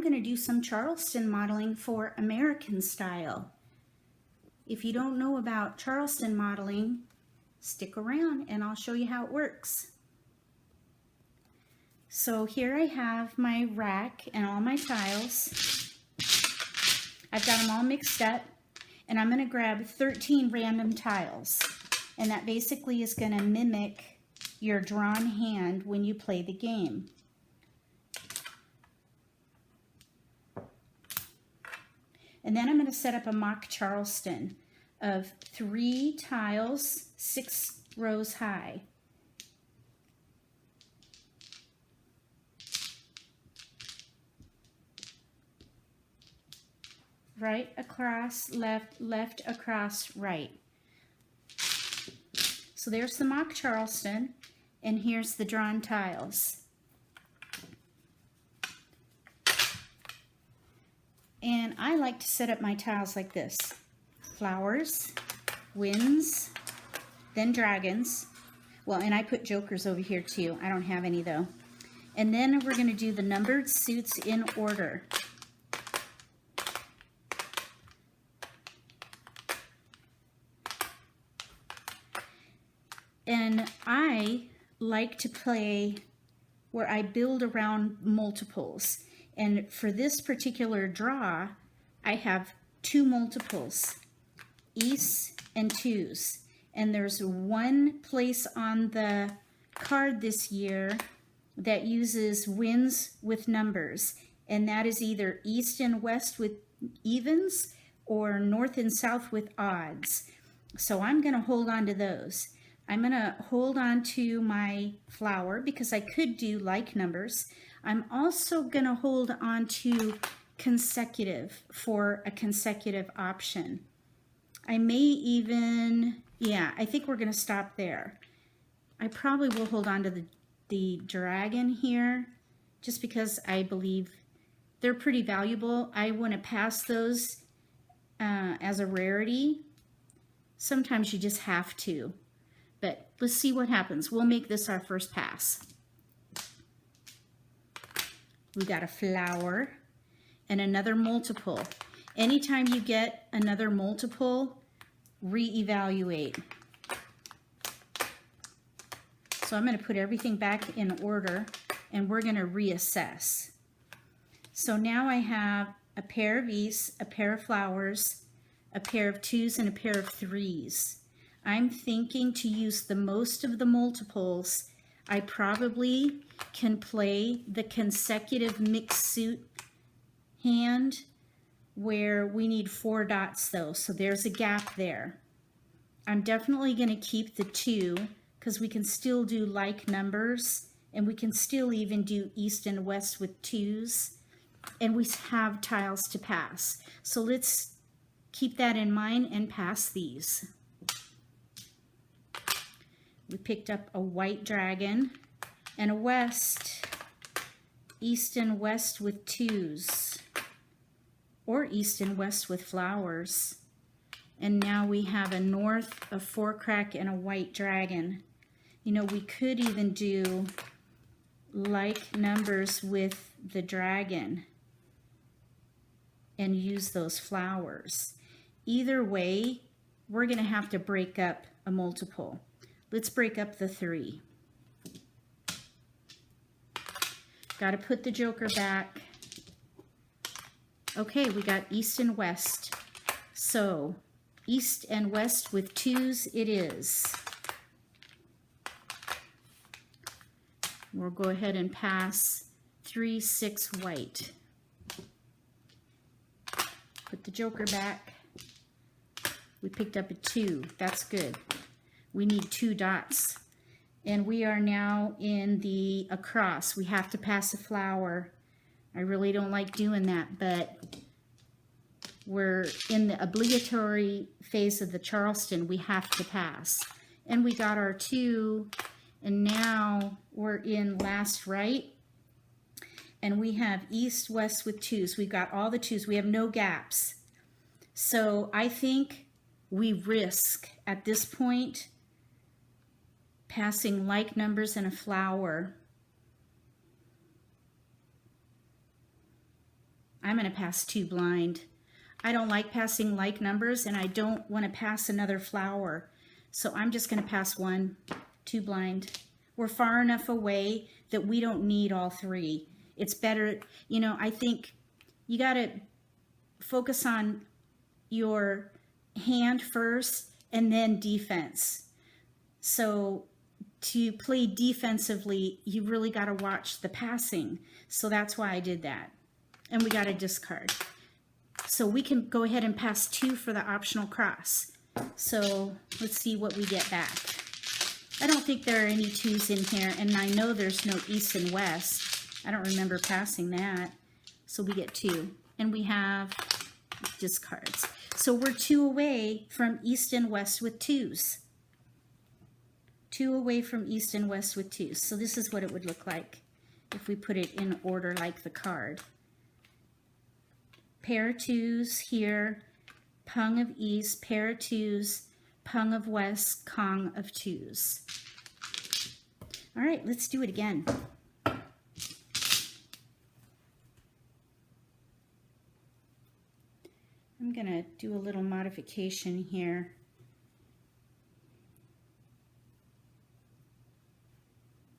going to do some Charleston modeling for American style. If you don't know about Charleston modeling, stick around and I'll show you how it works. So here I have my rack and all my tiles. I've got them all mixed up, and I'm going to grab 13 random tiles, and that basically is going to mimic your drawn hand when you play the game. And then I'm going to set up a mock Charleston of 3 tiles, 6 rows high. Right across, left, left across, right. So there's the mock Charleston, and here's the drawn tiles. And I like to set up my tiles like this. Flowers, winds, then dragons. Well, and I put jokers over here too. I don't have any though. And then we're going to do the numbered suits in order. And I like to play where I build around multiples. And for this particular draw, I have 2 multiples, E's and 2's. And there's one place on the card this year that uses winds with numbers. And that is either east and west with evens or north and south with odds. So I'm going to hold on to those. I'm going to hold on to my flower because I could do like numbers. I'm also going to hold on to consecutive for a consecutive option. I may even, yeah, I think we're going to stop there. I probably will hold on to the dragon here just because I believe they're pretty valuable. I want to pass those as a rarity. Sometimes you just have to. But let's see what happens. We'll make this our first pass. We got a flower and another multiple. Anytime you get another multiple, reevaluate. So I'm going to put everything back in order and we're going to reassess. So now I have a pair of E's, a pair of flowers, a pair of 2's, and a pair of 3's. I'm thinking to use the most of the multiples. I probably can play the consecutive mixed suit hand where we need 4 dots though, so there's a gap there. I'm definitely going to keep the 2 because we can still do like numbers and we can still even do east and west with 2's, and we have tiles to pass. So let's keep that in mind and pass these. We picked up a white dragon and a west, east and west with 2's, or east and west with flowers. And now we have a north, a 4-crack, and a white dragon. You know, we could even do like numbers with the dragon and use those flowers. Either way, we're going to have to break up a multiple. Let's break up the 3. Got to put the joker back. Okay, we got east and west. So east and west with 2's it is. We'll go ahead and pass 3, 6 white. Put the joker back. We picked up a 2. That's good. We need 2 dots. And we are now in the across. We have to pass a flower. I really don't like doing that, but we're in the obligatory phase of the Charleston. We have to pass. And we got our 2, and now we're in last right. And we have east, west with 2's. We've got all the 2's. We have no gaps. So I think we risk at this point passing like numbers and a flower. I'm going to pass 2 blind. I don't like passing like numbers, and I don't want to pass another flower. So I'm just going to pass 1, 2 blind. We're far enough away that we don't need all 3. It's better, you know, I think you got to focus on your hand first and then defense. So to play defensively, you really got to watch the passing. So that's why I did that. And we got a discard. So we can go ahead and pass 2 for the optional cross. So let's see what we get back. I don't think there are any 2s in here, and I know there's no east and west. I don't remember passing that. So we get 2, and we have discards. So we're 2 away from east and west with 2s. 2 away from east and west with 2s. So this is what it would look like if we put it in order like the card. Pair of 2s here, pung of east, pair of 2s, pung of west, kong of 2s. All right, let's do it again. I'm going to do a little modification here.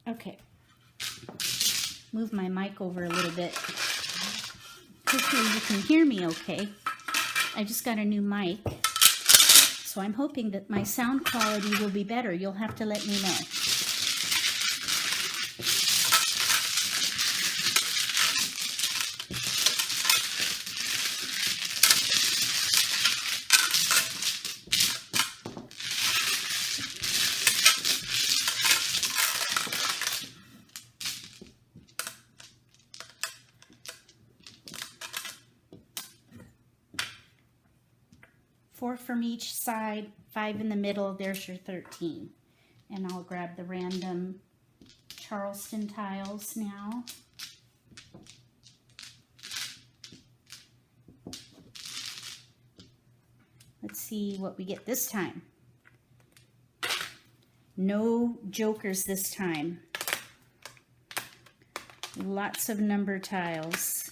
Okay. Move my mic over a little bit. Hopefully you can hear me okay. I just got a new mic, so I'm hoping that my sound quality will be better. You'll have to let me know. Four from each side, 5 in the middle, there's your 13. And I'll grab the random Charleston tiles now. Let's see what we get this time. No jokers this time. Lots of number tiles.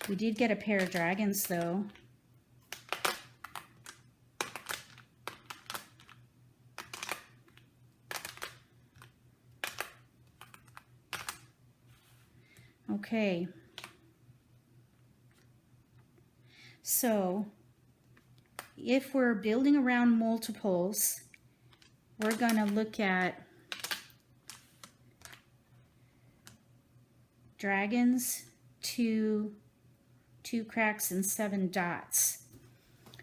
We did get a pair of dragons though. Okay, so if we're building around multiples, we're going to look at dragons, 2 cracks, and 7 dots.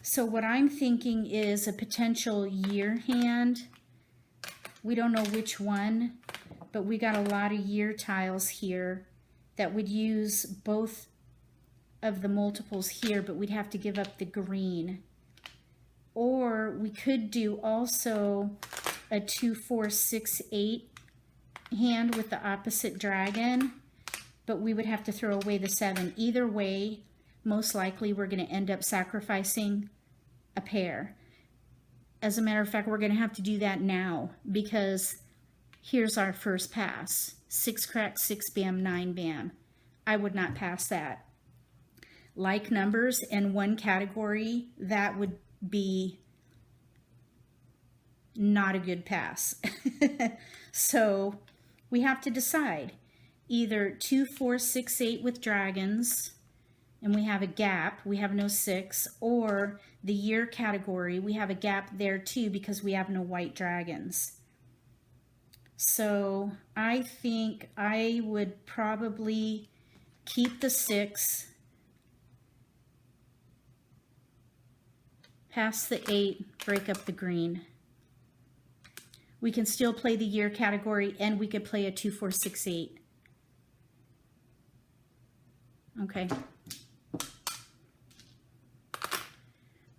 So what I'm thinking is a potential year hand. We don't know which one, but we got a lot of year tiles here that would use both of the multiples here, but we'd have to give up the green. Or we could do also a 2, 4, 6, 8 hand with the opposite dragon, but we would have to throw away the 7. Either way, most likely we're going to end up sacrificing a pair. As a matter of fact, we're going to have to do that now because here's our first pass. 6 cracks, 6 bam, 9 bam. I would not pass that. Like numbers in one category, that would be not a good pass. So we have to decide either 2, 4, 6, 8 with dragons, and we have a gap, we have no 6, or the year category, we have a gap there too because we have no white dragons. So I think I would probably keep the 6, pass the 8, break up the green. We can still play the year category, and we could play a 2, 4, 6, 8. Okay.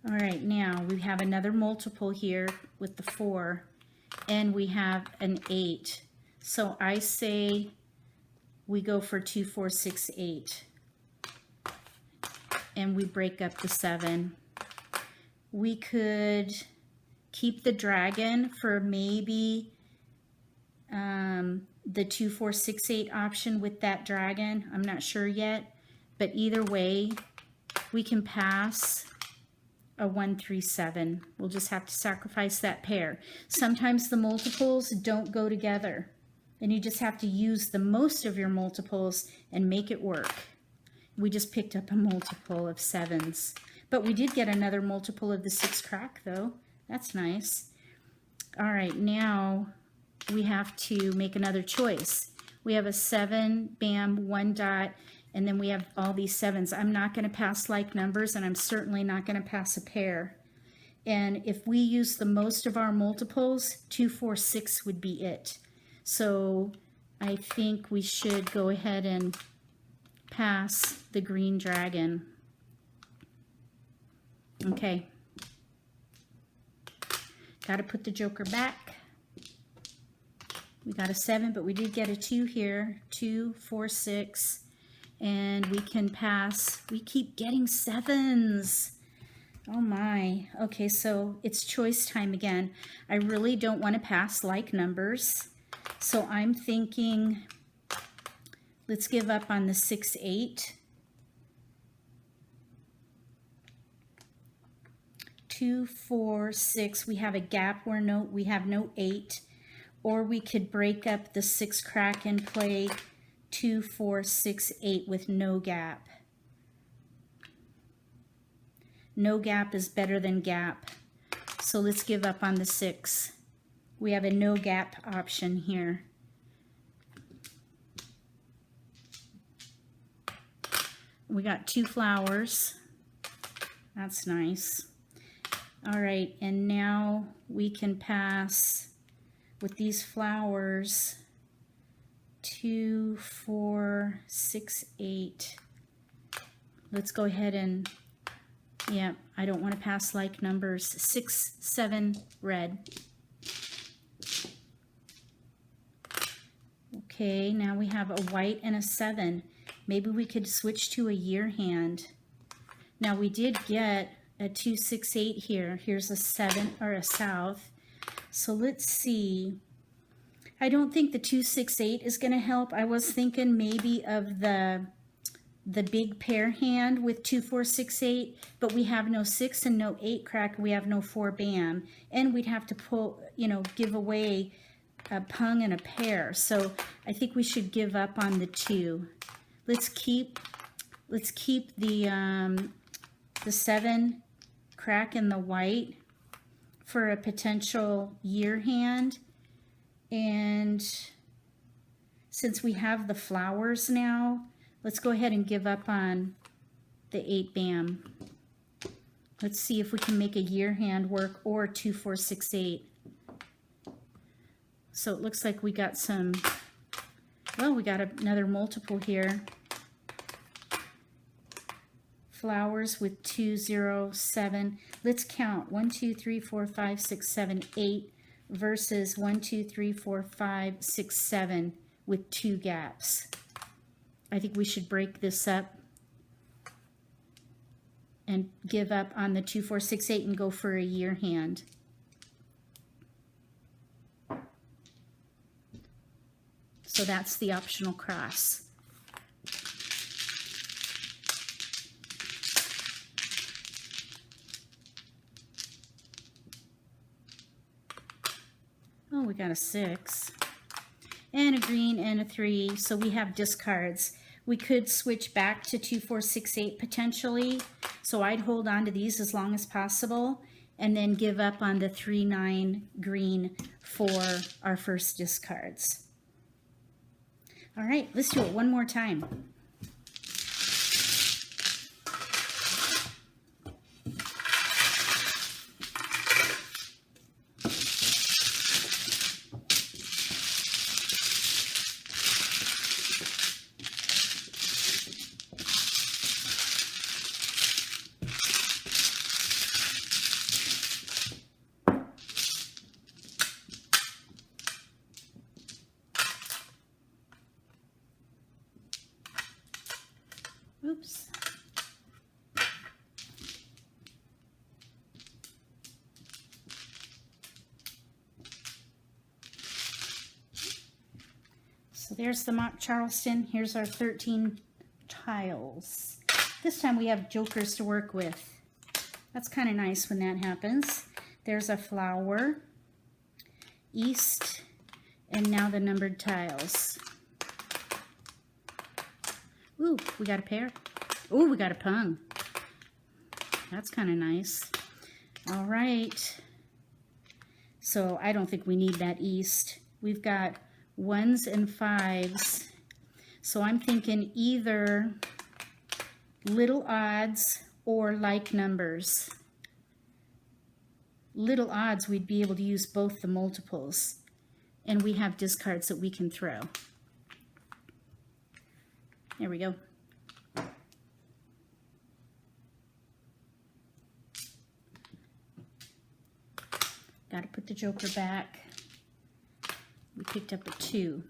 All right, now we have another multiple here with the 4. And we have an 8. So I say we go for 2, 4, 6, 8. And we break up the 7. We could keep the dragon for maybe the 2, 4, 6, 8 option with that dragon. I'm not sure yet. but either way, we can pass a 1, 3, 7. We'll just have to sacrifice that pair. Sometimes the multiples don't go together, and you just have to use the most of your multiples and make it work. We just picked up a multiple of 7s, but we did get another multiple of the 6 crack though. That's nice. All right, now we have to make another choice. We have a 7, bam, 1 dot, and then we have all these 7s. I'm not going to pass like numbers, and I'm certainly not going to pass a pair. And if we use the most of our multiples, 2, 4, 6 would be it. So I think we should go ahead and pass the green dragon. Okay. Got to put the joker back. We got a 7, but we did get a 2 here. 2, 4, 6. And we can pass. We keep getting 7s. Oh my. Okay, so it's choice time again. I really don't want to pass like numbers. So I'm thinking, let's give up on the 6, 8. 2, 4, 6. We have a gap where we have no 8. Or we could break up the 6 crack and play 2, 4, 6, 8 with no gap. No gap is better than gap. So let's give up on the 6. We have a no gap option here. We got 2 flowers. That's nice. All right, and now we can pass with these flowers 2, 4, 6, 8. Let's go ahead and, yeah, I don't want to pass like numbers. 6, 7, red. Okay, now we have a white and a 7. Maybe we could switch to a year hand. Now we did get a 2, 6, 8 here. Here's a 7 or a south. So let's see. I don't think the 2, 6, 8 is going to help. I was thinking maybe of the big pair hand with 2, 4, 6, 8, but we have no 6 and no 8 crack. We have no 4 bam, and we'd have to pull, give away a pung and a pair. So I think we should give up on the 2. Let's keep the 7 crack and the white for a potential year hand. And since we have the flowers now, let's go ahead and give up on the 8 bam. Let's see if we can make a year hand work, or 2, 4, 6, 8. So it looks like we got some, well, we got another multiple here. Flowers with 2, 0, 7. Let's count. 1, 2, 3, 4, 5, 6, 7, 8 versus 1, 2, 3, 4, 5, 6, 7 with 2 gaps. I think we should break this up and give up on the 2, 4, 6, 8 and go for a year hand. So that's the optional cross. Oh, we got a 6 and a green and a 3, so we have discards. We could switch back to 2, 4, 6, 8 potentially, so I'd hold on to these as long as possible and then give up on the 3, 9 green for our first discards. All right, let's do it one more time. Oops. So there's the mock Charleston. Here's our 13 tiles. This time we have jokers to work with. That's kind of nice when that happens. There's a flower, east, and now the numbered tiles. Ooh, we got a pair. Ooh, we got a pung. That's kind of nice. All right. So I don't think we need that east. We've got 1s and 5s. So I'm thinking either little odds or like numbers. Little odds, we'd be able to use both the multiples. And we have discards that we can throw. There we go. Got to put the joker back. We picked up a 2.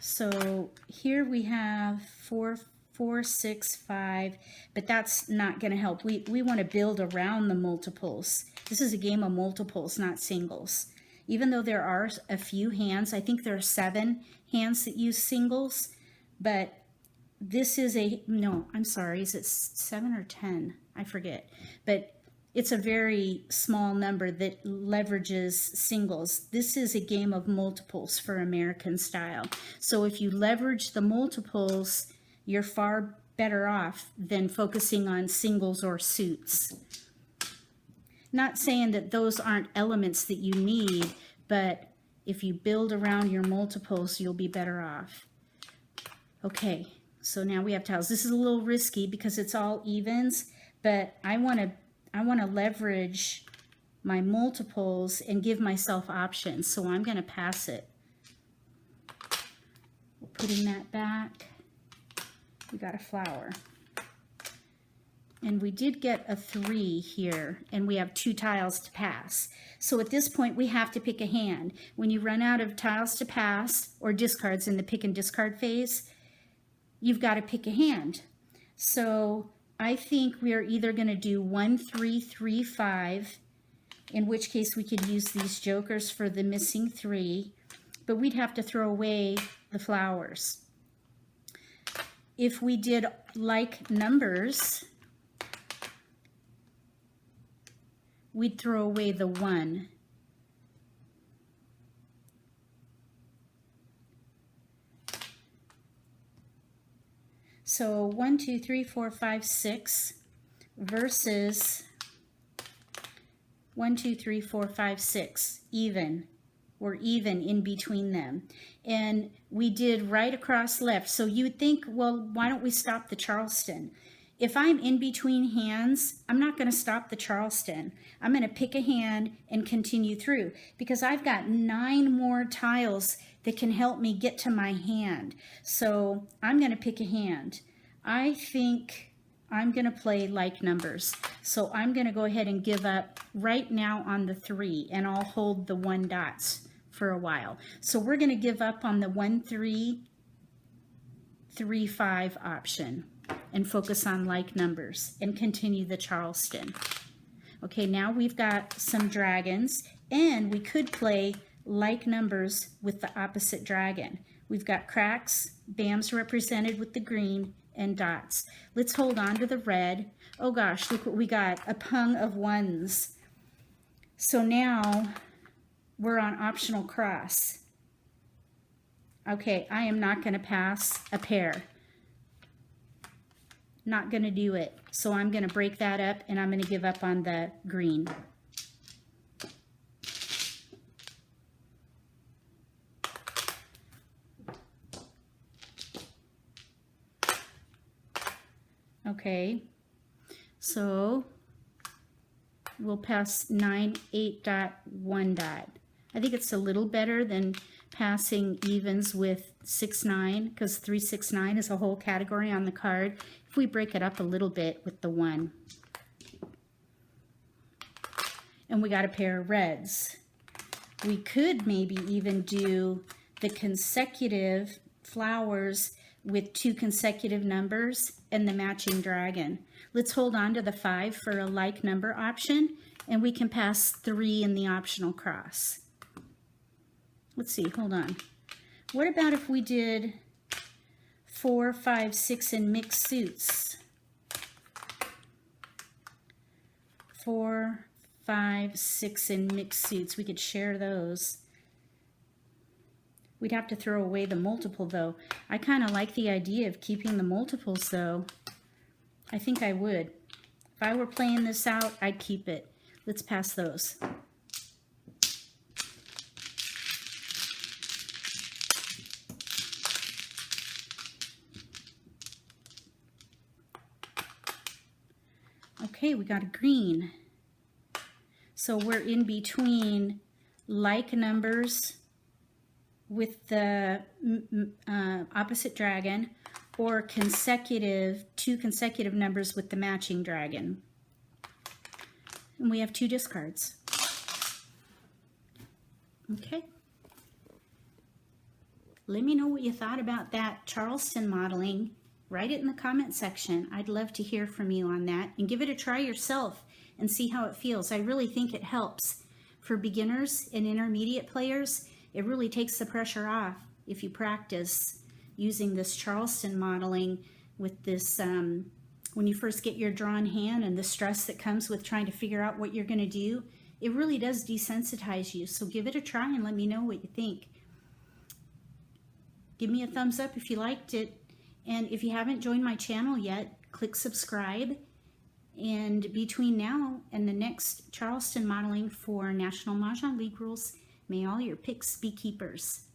So here we have 4, 4, 6, 5, but that's not going to help. We want to build around the multiples. This is a game of multiples, not singles. Even though there are a few hands, I think there are 7 hands that use singles, but this is a, no, I'm sorry, is it 7 or 10? I forget. But it's a very small number that leverages singles. This is a game of multiples for American style. So if you leverage the multiples, you're far better off than focusing on singles or suits. Not saying that those aren't elements that you need, but if you build around your multiples, you'll be better off. Okay, so now we have tiles. This is a little risky because it's all evens, but I want to leverage my multiples and give myself options, so I'm going to pass it. We're putting that back. We got a flower. And we did get a 3 here, and we have 2 tiles to pass. So at this point, we have to pick a hand. When you run out of tiles to pass, or discards in the pick and discard phase, you've got to pick a hand. So I think we are either going to do 1, 3, 3, 5, in which case we could use these jokers for the missing 3, but we'd have to throw away the flowers. If we did like numbers, we'd throw away the 1. So 1, 2, 3, 4, 5, 6 versus 1, 2, 3, 4, 5, 6, even. We're even in between them. And we did right across left. So you would think, well, why don't we stop the Charleston? If I'm in between hands, I'm not going to stop the Charleston. I'm going to pick a hand and continue through because I've got 9 more tiles that can help me get to my hand. So I'm going to pick a hand. I think I'm going to play like numbers. So I'm going to go ahead and give up right now on the 3, and I'll hold the 1 dots for a while. So we're going to give up on the 1, 3, 3, 5 option and focus on like numbers and continue the Charleston. Okay, now we've got some dragons, and we could play like numbers with the opposite dragon. We've got cracks, BAMs represented with the green, and dots. Let's hold on to the red. Oh gosh, look what we got, a pung of 1s. So now we're on optional cross. Okay, I am not going to pass a pair. Not going to do it. So I'm going to break that up, and I'm going to give up on the green. Okay, so we'll pass 9, 8 dot, 1 dot. I think it's a little better than passing evens with 6, 9, because 3, 6, 9 is a whole category on the card. If we break it up a little bit with the 1. And we got a pair of reds. We could maybe even do the consecutive flowers with 2 consecutive numbers and the matching dragon. Let's hold on to the 5 for a like number option, and we can pass 3 in the optional cross. Let's see, hold on. What about if we did 4, 5, 6 in mixed suits. 4, 5, 6 in mixed suits. We could share those. We'd have to throw away the multiple though. I kind of like the idea of keeping the multiples though. I think I would. If I were playing this out, I'd keep it. Let's pass those. Okay, we got a green. So we're in between like numbers with the opposite dragon, or consecutive, 2 consecutive numbers with the matching dragon. And we have 2 discards. Okay. Let me know what you thought about that Charleston modeling. Write it in the comment section. I'd love to hear from you on that, and give it a try yourself and see how it feels. I really think it helps. For beginners and intermediate players, it really takes the pressure off if you practice using this Charleston modeling with this, when you first get your drawn hand and the stress that comes with trying to figure out what you're going to do. It really does desensitize you. So give it a try and let me know what you think. Give me a thumbs up if you liked it. And if you haven't joined my channel yet, click subscribe. And between now and the next Charleston modeling for National Mahjong League rules, may all your picks be keepers.